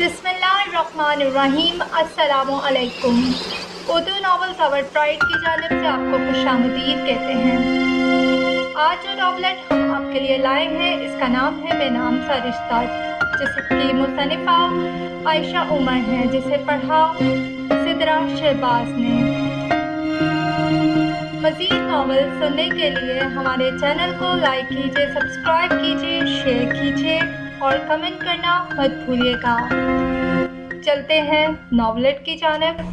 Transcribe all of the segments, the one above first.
बिस्मिल्लाहिर्रहमानिर्रहीम। अस्सलामुअलैकुम। Urdu novels our pride की जानिब से आपको खुशामदीद कहते हैं। आज जो नॉवलेट हम आपके लिए लाए हैं इसका नाम है बेनाम सा रिश्ता, जिसकी मुसन्निफा आयशा उमर है, जिसे पढ़ा सिदरा शहबाज ने। मज़ीद नॉवेल सुनने के लिए हमारे चैनल को लाइक कीजिए, सब्सक्राइब कीजिए, शेयर कीजिए और कमेंट करना मत भूलिएगा। चलते हैं नॉवलेट की जानिब।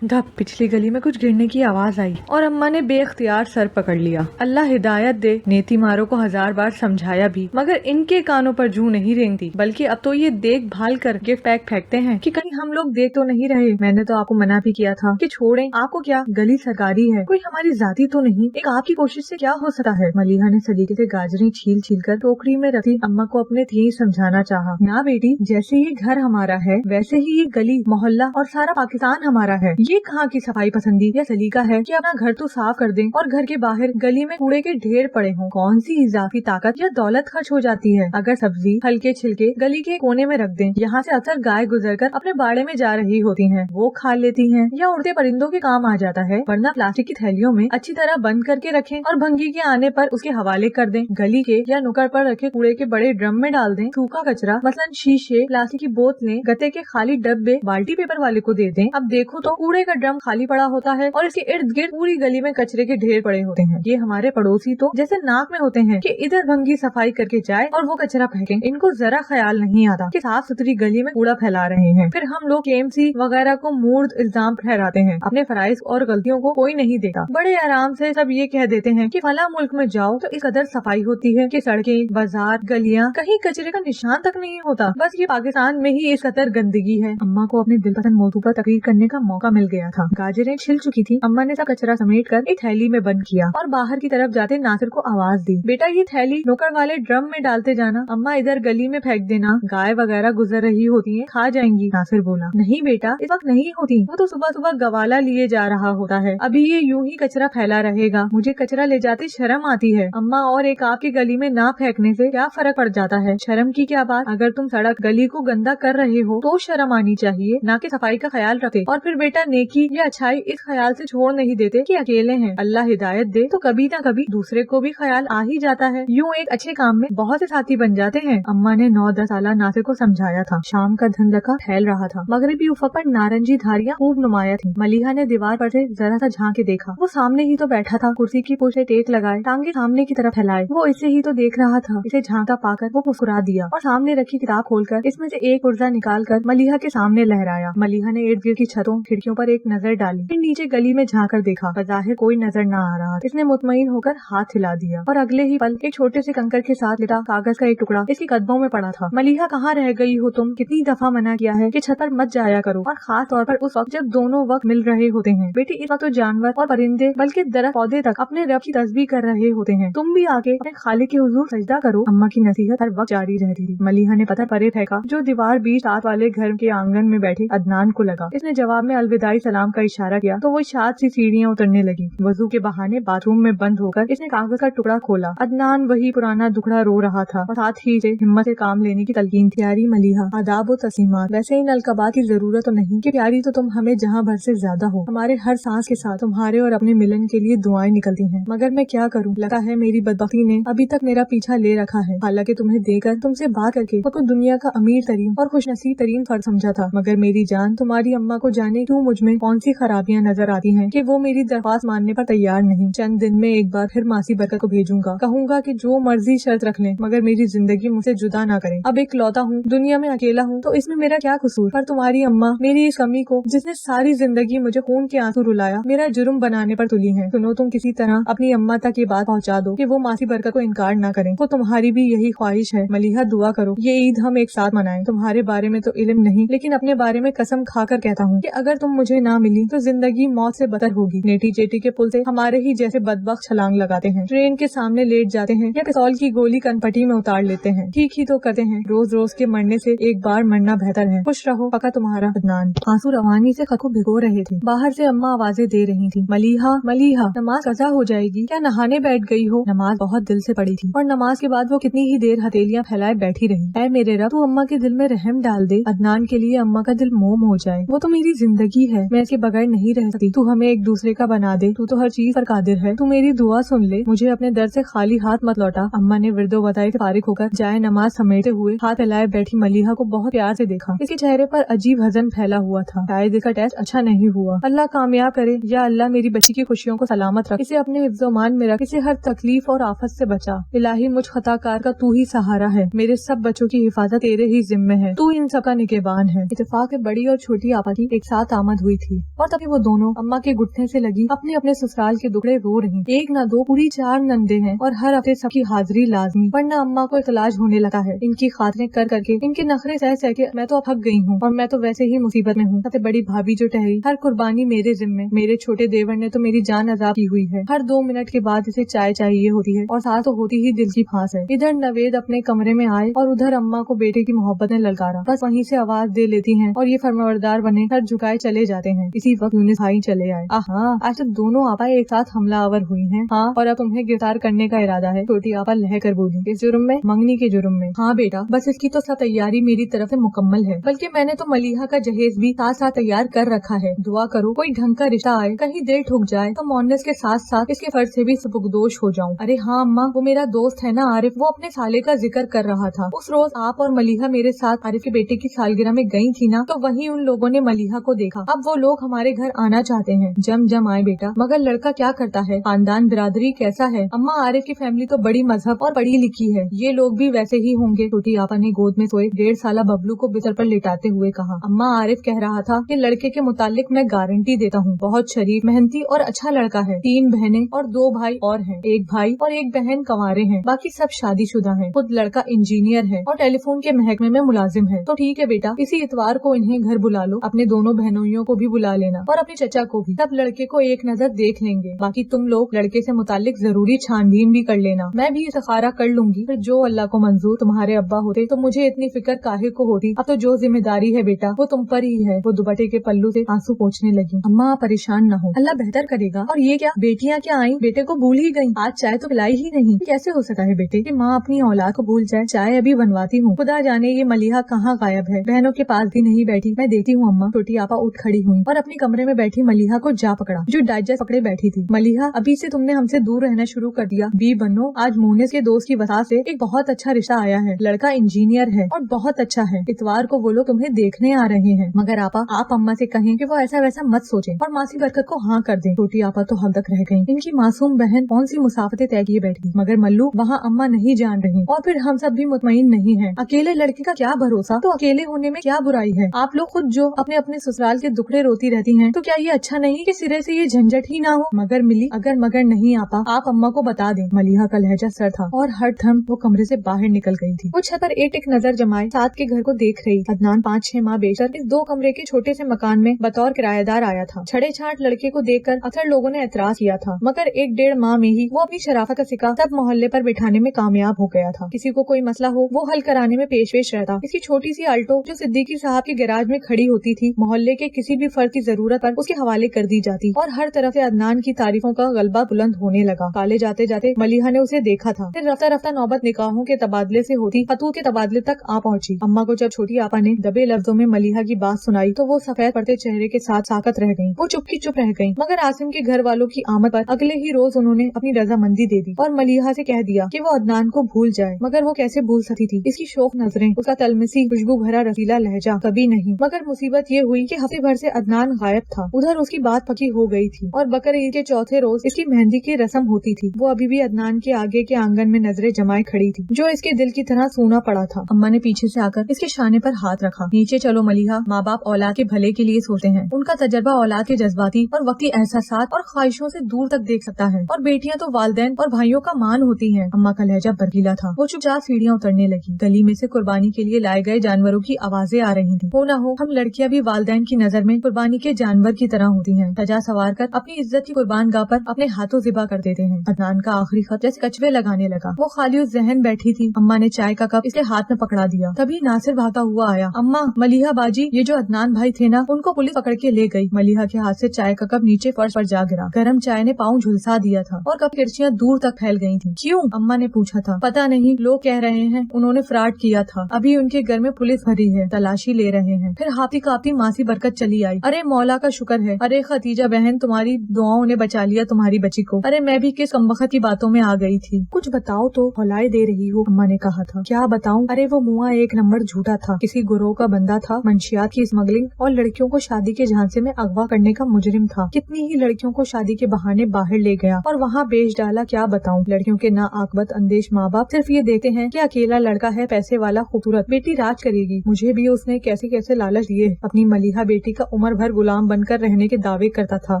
धप पिछली गली में कुछ गिरने की आवाज आई और अम्मा ने बेख्तियार सर पकड़ लिया। अल्लाह हिदायत दे। नेती मारो को 1000 बार समझाया भी, मगर इनके कानों पर जू नहीं रेंगती, बल्कि अब तो ये देख भाल कर गिफ्ट पैक फेंकते हैं कि कहीं हम लोग देख तो नहीं रहे। मैंने तो आपको मना भी किया था कि छोड़ें, आपको क्या, गली सरकारी है, कोई हमारी जाति तो नहीं। एक आपकी कोशिश से क्या हो सकता है। मलिहा ने सलीके से गाजरें छील छील कर टोकरी में रखी अम्मा को अपने धीरे समझाना चाहा। ना बेटी, जैसे ये घर हमारा है वैसे ही ये गली, मोहल्ला और सारा पाकिस्तान हमारा है। ये कहाँ की सफाई पसंदी या सलीका है कि अपना घर तो साफ कर दें और घर के बाहर गली में कूड़े के ढेर पड़े हों। कौन सी इजाफी ताकत या दौलत खर्च हो जाती है अगर सब्जी, हल्के छिलके गली के कोने में रख दें। यहाँ से अक्सर गाय गुजरकर अपने बाड़े में जा रही होती हैं, वो खा लेती हैं या उड़ते परिंदों के काम आ जाता है। वरना प्लास्टिक की थैलियों में अच्छी तरह बंद करके रखें और भंगी के आने पर उसके हवाले कर दें। गली के या नुक्कड़ पर रखे कूड़े के बड़े ड्रम में डाल दें। सूखा कचरा मसलन शीशे, प्लास्टिक की बोतलें, गत्ते के खाली डब्बे बाल्टी पेपर वाले को दे दें। अब देखो तो कूड़े का ड्रम खाली पड़ा होता है और इसके इर्द गिर्द पूरी गली में कचरे के ढेर पड़े होते हैं। ये हमारे पड़ोसी तो जैसे नाक में होते हैं कि इधर भंगी सफाई करके जाए और वो कचरा फेंके। इनको जरा ख्याल नहीं आता कि साफ सुथरी गली में कूड़ा फैला रहे हैं। फिर हम लोग केएमसी वगैरह को मूर्ख इल्जाम ठहराते हैं। अपने फराइज और गलतियों को कोई नहीं देखा। बड़े आराम से सब ये कह देते हैं कि फला मुल्क में जाओ तो इस कदर सफाई होती है कि सड़कें, बाजार, गलियां, कहीं कचरे का निशान तक नहीं होता। बस ये पाकिस्तान में ही इस कदर गंदगी है। अम्मा को अपने दिलपसंद मौजू पर तकरीर करने का मौका मिल गया था। गाजरें छिल चुकी थी। अम्मा ने सब कचरा समेट कर एक थैली में बंद किया और बाहर की तरफ जाते नासिर को आवाज दी, बेटा ये थैली नुक्कड़ वाले ड्रम में डालते जाना, अम्मा इधर गली में फेंक देना, गाय वगैरह गुजर रही होती हैं, खा जाएंगी। नासिर बोला, नहीं बेटा इस वक्त नहीं होती, वो तो सुबह सुबह गवाला लिए जा रहा होता है, अभी ये यूं ही कचरा फैला रहेगा, मुझे कचरा ले जाते शर्म आती है। अम्मा और एक आपकी गली में ना फेंकने से क्या फर्क पड़ जाता है, शर्म की क्या बात। अगर तुम सड़क गली को गंदा कर रहे हो तो शर्म आनी चाहिए, ना कि सफाई का ख्याल रखते। और फिर बेटा नेकी या अच्छाई इस ख्याल से छोड़ नहीं देते कि अकेले हैं। अल्लाह हिदायत दे तो कभी ना कभी दूसरे को भी ख्याल आ ही जाता है। यूं एक अच्छे काम में बहुत से साथी बन जाते हैं। अम्मा ने 9-10 साला नासिर को समझाया था। शाम का धंधका फैल रहा था। मगरिबी उफक पर नारंगी धारियां खूब नुमाया थी। मलिहा ने दीवार पर से जरा सा झांक के देखा। वो सामने ही तो बैठा था, कुर्सी की पुश से टेक लगाए, टांगे सामने की तरफ फैलाए। वो इसे ही तो देख रहा था। इसे झांका पाकर वो मुस्कुरा दिया और सामने रखी किताब खोलकर इसमें से एक पुर्जा निकाल कर मलिहा के सामने लहराया। मलिहा ने इर्द गिर्द की छतों, खिड़कियों पर एक नजर डाली, फिर नीचे गली में झांक कर देखा। बज़ाहिर कोई नजर न आ रहा। इसने मुतमईन होकर हाथ हिला दिया और अगले ही पल एक छोटे से कंकर के साथ लिटा कागज का एक टुकड़ा इसके कदमों में पड़ा था। मलिहा, कहाँ रह गई हो तुम? कितनी दफा मना किया है कि छत पर मत जाया करो, और खास तौर पर उस वक्त जब दोनों वक्त मिल रहे होते हैं। बेटी, इस वक्त तो जानवर और परिंदे बल्कि दरख्त पौधे तक अपने रब की तस्बीह कर रहे होते हैं। तुम भी आके अपने खालिक के हुजूर सजदा करो। अम्मा की नसीहत हर वक्त जारी रहती थी। मलिहा ने पत्थर परे फेंका जो दीवार बीच साथ वाले घर के आंगन में बैठे अदनान को लगा। इसने जवाब में अलविदाई सलाम का इशारा किया तो वो शाद सी सीढ़ियाँ उतरने लगी। वजू के बहाने बाथरूम में बंद होकर इसने कागज का टुकड़ा खोला। अदनान वही पुराना दुखड़ा रो रहा था और साथ ही से हिम्मत से काम लेने की तलकीन थी। प्यारी मलिहा, आदाब व तस्लीमात। वैसे इन अलकबात की जरूरत तो नहीं कि प्यारी तो तुम हमें जहाँ भर से ज्यादा हो। हमारे हर सांस के साथ तुम्हारे और अपने मिलन के लिए दुआएं निकलती हैं। मगर मैं क्या करूँ, लगता है मेरी बदबख्ती ने अभी तक मेरा पीछा ले रखा है। हालांकि तुम्हें देकर, तुमसे बात करके मुझको दुनिया का अमीर तरीन और खुशनसीब तरीन फर्द समझा था। मगर मेरी जान, तुम्हारी अम्मा को जाने क्यों मुझ में कौन सी खराबियाँ नजर आती हैं कि वो मेरी दरख्वास्त मानने पर तैयार नहीं। चंद दिन में एक बार फिर मासी बरकत को भेजूंगा, कहूंगा कि जो मर्जी शर्त रख लें मगर मेरी जिंदगी मुझसे जुदा ना करें। अब एक लौता हूँ, दुनिया में अकेला हूँ, तो इसमें मेरा क्या कसूर। पर तुम्हारी अम्मा मेरी इस कमी को, जिसने सारी जिंदगी मुझे खून के आंसू रुलाया, मेरा जुर्म बनाने पर तुली है। सुनो, तुम किसी तरह अपनी अम्मा तक ये बात पहुँचा दो कि वो मासी बरकत को इनकार ना करें। वो तुम्हारी भी यही ख्वाहिश है। मलिहा, दुआ करो ये ईद हम एक साथ मनाएं। तुम्हारे बारे में तो इल्म नहीं, लेकिन अपने बारे में कसम खाकर कहता हूँ कि अगर तुम मुझे मुझे ना मिली तो जिंदगी मौत से बदतर होगी। नेटी जेटी के पुल से हमारे ही जैसे बदबख्त छलांग लगाते हैं, ट्रेन के सामने लेट जाते हैं या पिस्तौल की गोली कनपटी में उतार लेते हैं। ठीक ही तो करते हैं, रोज रोज के मरने से एक बार मरना बेहतर है। खुश रहो पका तुम्हारा अदनान। आंसू रवानी से खत को भिगो रहे थे। बाहर से अम्मा आवाजें दे रही थी, मलीहा मलीहा नमाज कज़ा हो जाएगी, क्या नहाने बैठ गई हो? नमाज बहुत दिल से पड़ी थी और नमाज के बाद वो कितनी ही देर हथेलियां फैलाए बैठी रही। ऐ मेरे रब, तू अम्मा के दिल में रहम डाल दे, अदनान के लिए अम्मा का दिल मोम हो जाए। वो तो मेरी जिंदगी है, मैं इसके बगैर नहीं रह सकती। तू हमें एक दूसरे का बना दे, तू तो हर चीज पर कादिर है। तू मेरी दुआ सुन ले, मुझे अपने दर से खाली हाथ मत लौटा। अम्मा ने विर्दो बताई से फारिग होकर जाए नमाज समेटते हुए हाथ फैलाए बैठी मलीहा को बहुत प्यार से देखा। इसके चेहरे पर अजीब हजन फैला हुआ था, शायद इसका टेस्ट अच्छा नहीं हुआ। अल्लाह कामयाब करे, या अल्लाह मेरी बच्ची की खुशियों को सलामत रख, इसे अपने हिफ्ज़-ओ-मान में रख, इसे हर तकलीफ और आफत से बचा। इलाही मुझ खताकार का तू ही सहारा है, मेरे सब बच्चों की हिफाजत तेरे ही जिम्मे है, तू इन सब का निगहबान है। इत्तेफाक में बड़ी और छोटी आपा की एक साथ आमद हुई थी और तभी वो दोनों अम्मा के घुटने से लगी अपने अपने ससुराल के दुखड़े रो रही। एक न दो पूरी 4 नंदे हैं और हर हफ्ते सबकी हाजिरी लाजमी, वरना अम्मा को इतलाज होने लगा है। इनकी खातरें कर करके, इनके नखरे सह सह के मैं तो अब थक गई हूँ और मैं तो वैसे ही मुसीबत में हूँ। सबसे बड़ी भाभी जो ठहरी, हर कुर्बानी मेरे जिम्मे। मेरे छोटे देवर ने तो मेरी जान अजाब की हुई है, हर 2 मिनट के बाद इसे चाय चाहिए होती है और साथ तो होती ही दिल की फांस है। इधर नवेद अपने कमरे में आए और उधर अम्मा को बेटे की मोहब्बत ने ललकारा। बस वहीं से आवाज दे लेती हैं और ये फरमाबरदार बने सर झुकाए चले जाते हैं। इसी वक्त यूनिस भाई चले आए। हाँ, आज तो दोनों आपा एक साथ हमला आवर हुई हैं। हाँ, और अब तुम्हें गिरफ्तार करने का इरादा है। छोटी आपा लह कर बोली, इस जुर्म में? मंगनी के जुर्म में। हाँ बेटा, बस इसकी तो सब तैयारी मेरी तरफ से मुकम्मल है, बल्कि मैंने तो मलीहा का जहेज भी साथ साथ तैयार कर रखा है। दुआ करो कोई ढंग का रिश्ता आए, कहीं दिल ठुक जाए तो मोनिस के साथ साथ इसके फर्ज से भी सुपुगदोश हो जाऊं। अरे हाँ अम्मा, वो मेरा दोस्त है ना आरिफ, वो अपने साले का जिक्र कर रहा था। उस रोज आप और मलीहा मेरे साथ आरिफ के बेटे की सालगिरह में गई थी ना, तो वहीं उन लोगों ने मलीहा को देखा। अब वो लोग हमारे घर आना चाहते हैं। जम जम आए बेटा, मगर लड़का क्या करता है, खानदान बिरादरी कैसा है? अम्मा, आरिफ की फैमिली तो बड़ी मजहब और पढ़ी लिखी है, ये लोग भी वैसे ही होंगे। छोटी आपा ने गोद में सोए 1.5 साला बबलू को बिस्तर पर लिटाते हुए कहा। अम्मा, आरिफ कह रहा था कि लड़के के मुतालिक मैं गारंटी देता हूँ, बहुत शरीफ, मेहनती और अच्छा लड़का है। 3 बहनें और 2 भाई और हैं, 1 भाई और 1 बहन कंवारे हैं, बाकी सब शादीशुदा हैं। खुद लड़का इंजीनियर है और टेलीफोन के महकमे में मुलाजिम है। तो ठीक है बेटा, इसी इतवार को इन्हें घर बुला लो, अपने दोनों बहनोइयों को भी बुला लेना और अपने चचा को भी। सब लड़के को एक नजर देख लेंगे, बाकी तुम लोग लड़के से मुतालिक जरूरी छानबीन भी कर लेना। मैं भी इस्तिखारा कर लूंगी, फिर जो अल्लाह को मंजूर। तुम्हारे अब्बा होते तो मुझे इतनी फिक्र काहे को होती। अब तो जो जिम्मेदारी है बेटा वो तुम पर ही है। वो दुपट्टे के पल्लू से आंसू पोंछने लगी। अम्मा परेशान न हो, अल्लाह बेहतर करेगा। और ये क्या, बेटियां क्या आई, बेटे को भूल ही गयी? आज चाय तो पिलाई ही नहीं। कैसे हो सका है बेटे कि माँ अपनी औलाद को भूल जाए? चाय अभी बनवाती हूँ। खुदा जाने ये मलीहा कहाँ गायब है, बहनों के पास भी नहीं बैठी। मैं देखती हूँ अम्मा। छोटी आपा उठ खड़ी हुई और अपने कमरे में बैठी मलीहा को जा पकड़ा, जो डाइजेस्ट पकड़े बैठी थी। मलीहा, अभी से तुमने हमसे दूर रहना शुरू कर दिया। बी बनो, आज मोनिस के दोस्त की वजह से एक बहुत अच्छा रिश्ता आया है। लड़का इंजीनियर है और बहुत अच्छा है। इतवार को वो लोग तुम्हें देखने आ रहे हैं। मगर आपा, आप अम्मा से कहें कि वो ऐसा वैसा मत सोचें और मासी बरकत को हाँ कर दें। छोटी आपा तो हबदक रह गयी। इनकी मासूम बहन कौन सी मुसाफतें तय किए बैठी, मगर मल्लू वहाँ अम्मा नहीं जान रही और फिर हम सब भी मुतमईन नहीं है। अकेले लड़के का क्या भरोसा, तो अकेले होने में क्या बुराई है? आप लोग खुद जो अपने अपने ससुराल के दुखड़े रोती रहती हैं, तो क्या ये अच्छा नहीं कि सिरे से ये झंझट ही ना हो? मगर मिली, अगर मगर नहीं आपा, आप अम्मा को बता दें। मलीहा का लहजा सर था और हर थम वो कमरे से बाहर निकल गई थी। वो छत पर एक नजर जमाए साथ के घर को देख रही। अदनान 5-6 माह बेशर इस 2 कमरे के छोटे से मकान में बतौर किराएदार आया था। छड़े छाट लड़के को देखकर अक्सर लोगों ने एतराज किया था, मगर 1-1.5 माह में ही वो अपनी शराफत का सिक्का सब मोहल्ले पर बिठाने में कामयाब हो गया था। किसी को कोई मसला हो वो हल कराने में पेश रहता। इसकी छोटी सी आल्टो जो सिद्दीकी साहब के गैराज में खड़ी होती थी, मोहल्ले के किसी भी फर्द की जरूरत पर उसके हवाले कर दी जाती और हर तरफ से अदनान की तारीफों का गलबा बुलंद होने लगा। काले जाते जाते मलीहा ने उसे देखा था, फिर रफ्ता रफ्ता नौबत निकाहों के तबादले से होती खतूत के तबादले तक आ पहुंची। अम्मा को जब छोटी आपा ने दबे लफ्जों में मलीहा की बात सुनाई तो वो सफेद पड़ते चेहरे के साथ साकत रह गयी। वो चुप की चुप रह गयी, मगर आसिम के घर वालों की आमद पर अगले ही रोज उन्होंने अपनी रजामंदी दे दी और मलीहा से कह दिया कि वो अदनान को भूल जाए। मगर वो कैसे भूल सकती थी? इसकी शोक नजरें, उसका तलमसी खुशबू भरा रसीला लहजा, कभी नहीं। मगर मुसीबत ये हुई कि हफ्ते भर से अदनान गायब था। उधर उसकी बात पकी हो गई थी और बकर ईद के चौथे रोज इसकी मेहंदी की रस्म होती थी। वो अभी भी अदनान के आगे के आंगन में नजरें जमाए खड़ी थी, जो इसके दिल की तरह सूना पड़ा था। अम्मा ने पीछे से आकर इसके शाने पर हाथ रखा। नीचे चलो मलीहा, माँ बाप औलाद के भले के लिए सोचते हैं। उनका तजर्बा औलाद के जज्बाती और वक्ती एहसासात और ख्वाहिशों से दूर तक देख सकता है और बेटियां तो वालिदैन और भाइयों का मान होती हैं। अम्मा का लहजा बर्फीला था। वो चुपचाप सीढ़ियां उतरने लगी। गली में से कुर्बानी के लिए लाए गए जानवरों की आवाजें आ रही थी। हो ना हो हम लड़कियां भी वालिदैन की नजर में कुर्बानी के जानवर की तरह होती हैं, सजा सवार कर अपनी इज्जत की कुर्बान गाह पर अपने हाथों ज़िबा कर देते हैं। अदनान का आखिरी खत जैसे कछुए लगाने लगा। वो खाली उस जहन बैठी थी। अम्मा ने चाय का कप इसके हाथ में पकड़ा दिया। तभी नासिर भागता हुआ आया। अम्मा, मलिहा बाजी, ये जो अदनान भाई थे ना, उनको पुलिस पकड़ के ले गई। मलिहा के हाथ से चाय का कप नीचे फर्श पर जा गिरा। गर्म चाय ने पाँव झुलसा दिया था और कप किरचियाँ दूर तक फैल गई थी। क्यों? अम्मा ने पूछा था। पता नहीं, लोग कह रहे हैं उन्होंने फ्रॉड किया था। अभी उनके घर में पुलिस भरी है, तलाशी ले रहे हैं। फिर हाथी कापती मासी बरकत चली आई। अरे मौला का शुक्र है। अरे खतीजा बहन, तुम्हारी दुआओं ने बचा लिया तुम्हारी बच्ची को। अरे मैं भी किस कमबख्त की बातों में आ गई थी। कुछ बताओ तो, हौलाए दे रही हो, अम्मा ने कहा था। क्या बताऊं? अरे वो मुआ एक नंबर झूठा था। किसी गुरोह का बंदा था, मंशियात की स्मगलिंग और लड़कियों को शादी के झांसे में अगवा करने का मुजरिम था। कितनी ही लड़कियों को शादी के बहाने बाहर ले गया और वहाँ बेच डाला। क्या बताऊं? लड़कियों के ना आकबत अंदेश माँ बाप सिर्फ ये देखते हैं कि अकेला लड़का है, पैसे वाला, खूबसूरत, बेटी राज करेगी। मुझे भी उसने कैसे कैसे लालच दिए। अपनी मलिहा बेटी का उम्र भर गुलाम बनकर रहने के दावे करता था।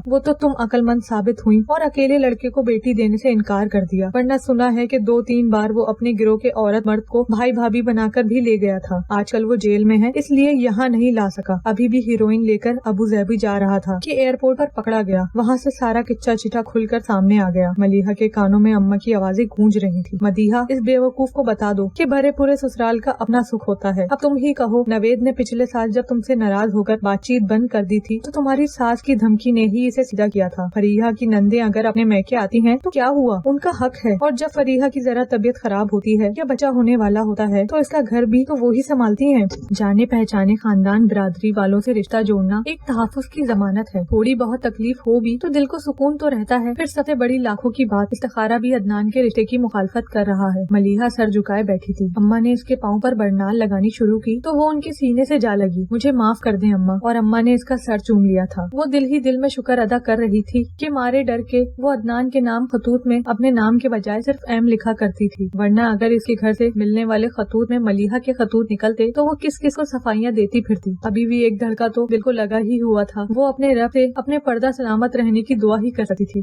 वो तो तुम अक्लमंद साबित हुई और अकेले लड़के को बेटी देने से इनकार कर दिया। वरना सुना है कि 2-3 बार वो अपने गिरोह के औरत मर्द को भाई भाभी बनाकर भी ले गया था। आजकल वो जेल में है, इसलिए यहाँ नहीं ला सका। अभी भी हीरोइन लेकर अबू ज़ैबी जा रहा था कि एयरपोर्ट पर पकड़ा गया। वहाँ से सारा किच्चा चिट्ठा खुलकर सामने आ गया। मलिहा के कानों में अम्मा की आवाजें गूंज रही थी। मदीहा, इस बेवकूफ को बता दो कि भरे पूरे ससुराल का अपना सुख होता है। अब तुम ही कहो, नवेद ने पिछले साल जब तुमसे नाराज होकर बातचीत बंद कर दी थी तो तुम्हारी सास की धमकी ने ही इसे सीधा किया था। फरीहा की नंदे अगर अपने मैके आती हैं तो क्या हुआ, उनका हक है। और जब फरीहा की जरा तबीयत खराब होती है या बच्चा होने वाला होता है तो इसका घर भी तो वो ही संभालती हैं। जाने पहचाने खानदान बिरादरी वालों से रिश्ता जोड़ना एक तहफ्फुज़ की जमानत है। थोड़ी बहुत तकलीफ हो भी तो दिल को सुकून तो रहता है। फिर सबसे बड़ी लाखों की बात, इस्तिखारा भी अदनान के रिश्ते की मुखालफत कर रहा है। मलिहा सर झुकाए बैठी थी। अम्मा ने इसके पाँव पर बरनाल लगानी शुरू की तो वो उनके सीने से जा लगी। मुझे माफ कर दें अम्मा। और अम्मा ने इसका सर चूम लिया था। वो दिल ही दिल में शुक्र अदा कर रही थी कि मारे डर के वो अदनान के नाम खतूत में अपने नाम के बजाय सिर्फ एम लिखा करती थी। वरना अगर इसके घर से मिलने वाले खतूत में मलिहा के खतूत निकलते तो वो किस किस को सफाइयाँ देती फिरती। अभी भी एक धड़का तो दिल को लगा ही हुआ था। वो अपने रब से अपने पर्दा सलामत रहने की दुआ ही कर सकती थी।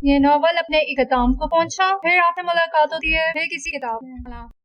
ये नॉवल अपने इख्तिताम को पहुंचा। फिर आपसे मुलाकात होती है फिर किसी किताब में।